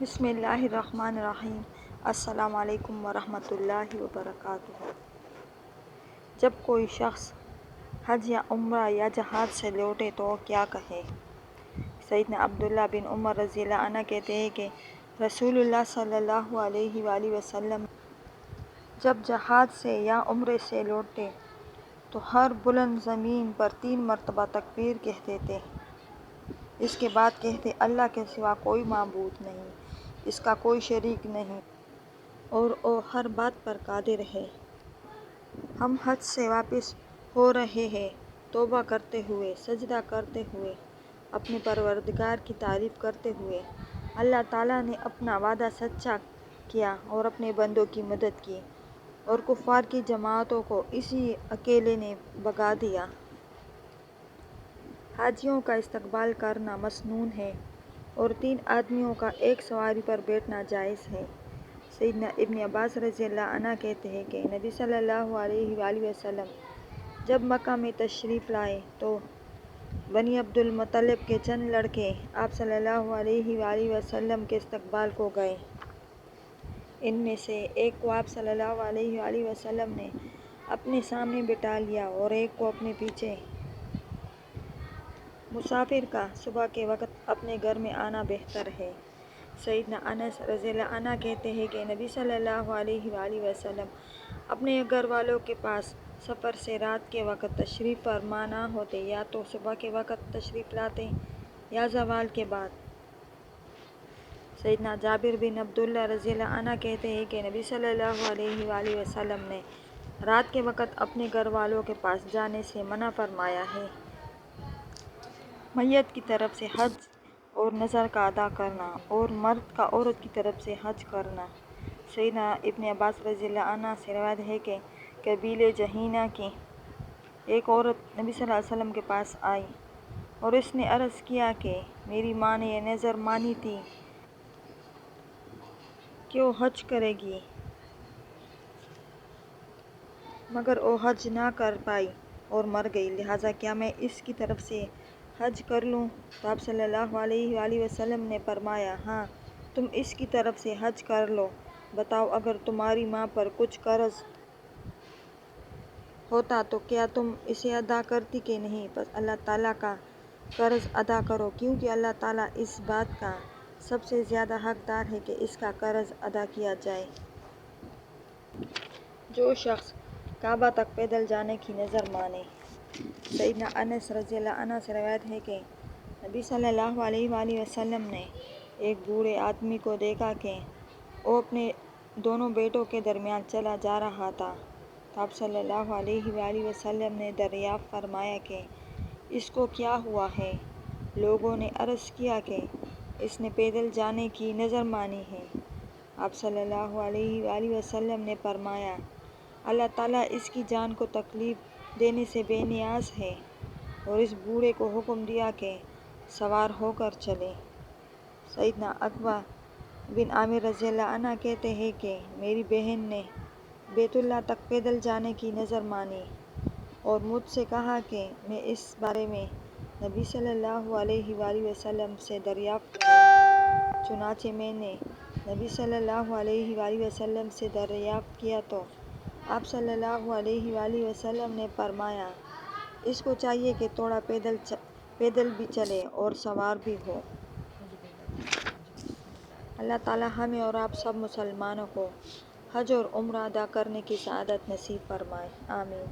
بسم اللہ الرحمن الرحیم۔ السلام علیکم ورحمۃ اللہ وبرکاتہ۔ جب کوئی شخص حج یا عمرہ یا جہاد سے لوٹے تو کیا کہے؟ سیدنا عبداللہ بن عمر رضی اللہ عنہ کہتے ہیں کہ رسول اللہ صلی اللہ علیہ وآلہ وسلم جب جہاد سے یا عمرے سے لوٹتے تو ہر بلند زمین پر 3 مرتبہ تکبیر کہتے تھے۔ اس کے بعد کہتے اللہ کے سوا کوئی معبود نہیں، اس کا کوئی شریک نہیں اور وہ ہر بات پر قادر ہے۔ ہم حج سے واپس ہو رہے ہیں توبہ کرتے ہوئے، سجدہ کرتے ہوئے، اپنے پروردگار کی تعریف کرتے ہوئے۔ اللہ تعالیٰ نے اپنا وعدہ سچا کیا اور اپنے بندوں کی مدد کی اور کفار کی جماعتوں کو اسی اکیلے نے بھگا دیا۔ حاجیوں کا استقبال کرنا مسنون ہے اور 3 آدمیوں کا ایک سواری پر بیٹھنا جائز ہے۔ سیدنا ابن عباس رضی اللہ عنہ کہتے ہیں کہ نبی صلی اللہ علیہ وآلہ وسلم جب مکہ میں تشریف لائے تو بنی عبد المطلب کے چند لڑکے آپ صلی اللہ علیہ وآلہ وسلم کے استقبال کو گئے۔ ان میں سے ایک کو آپ صلی اللہ علیہ وآلہ وسلم نے اپنے سامنے بٹھا لیا اور ایک کو اپنے پیچھے۔ مسافر کا صبح کے وقت اپنے گھر میں آنا بہتر ہے۔ سیدنا انس رضی اللہ عنہ کہتے ہیں کہ نبی صلی اللہ علیہ وآلہ وسلم اپنے گھر والوں کے پاس سفر سے رات کے وقت تشریف فرما نہ ہوتے، یا تو صبح کے وقت تشریف لاتے یا زوال کے بعد۔ سیدنا جابر بن عبداللہ رضی اللہ عنہ کہتے ہیں کہ نبی صلی اللہ علیہ وآلہ وسلم نے رات کے وقت اپنے گھر والوں کے پاس جانے سے منع فرمایا ہے۔ میت کی طرف سے حج اور نذر کا ادا کرنا اور مرد کا عورت کی طرف سے حج کرنا۔ سیدنا ابن عباس رضی اللہ عنہ سے روایت ہے کہ قبیلہ جہینہ کی ایک عورت نبی صلی اللہ علیہ وسلم کے پاس آئی اور اس نے عرض کیا کہ میری ماں نے یہ نذر مانی تھی کہ وہ حج کرے گی، مگر وہ حج نہ کر پائی اور مر گئی، لہٰذا کیا میں اس کی طرف سے حج کر لوں؟ تو آپ صلی اللہ علیہ وآلہ وسلم نے فرمایا ہاں، تم اس کی طرف سے حج کر لو۔ بتاؤ اگر تمہاری ماں پر کچھ قرض ہوتا تو کیا تم اسے ادا کرتی کہ نہیں؟ پس اللہ تعالیٰ کا قرض ادا کرو، کیونکہ اللہ تعالیٰ اس بات کا سب سے زیادہ حقدار ہے کہ اس کا قرض ادا کیا جائے۔ جو شخص کعبہ تک پیدل جانے کی نذر مانے۔ سیدنا انس رضی اللہ عنہ سے روایت ہے کہ نبی صلی اللہ علیہ وآلہ وسلم نے ایک بوڑھے آدمی کو دیکھا کہ وہ اپنے دونوں بیٹوں کے درمیان چلا جا رہا تھا، تو آپ صلی اللہ علیہ وآلہ وسلم نے دریافت فرمایا کہ اس کو کیا ہوا ہے؟ لوگوں نے عرض کیا کہ اس نے پیدل جانے کی نذر مانی ہے۔ آپ صلی اللہ علیہ وآلہ وسلم نے فرمایا اللہ تعالیٰ اس کی جان کو تکلیف دینے سے بے نیاز ہے، اور اس بوڑھے کو حکم دیا کہ سوار ہو کر چلے۔ سیدنا عقبہ بن عامر رضی اللہ عنہ کہتے ہیں کہ میری بہن نے بیت اللہ تک پیدل جانے کی نذر مانی اور مجھ سے کہا کہ میں اس بارے میں نبی صلی اللہ علیہ وآلہ وسلم سے دریافت کروں۔ چنانچہ میں نے نبی صلی اللہ علیہ وآلہ وسلم سے دریافت کیا تو آپ صلی اللہ علیہ وآلہ وسلم نے فرمایا اس کو چاہیے کہ تھوڑا پیدل بھی چلے اور سوار بھی ہو۔ اللہ تعالیٰ ہمیں اور آپ سب مسلمانوں کو حج اور عمرہ ادا کرنے کی سعادت نصیب فرمائے، آمین۔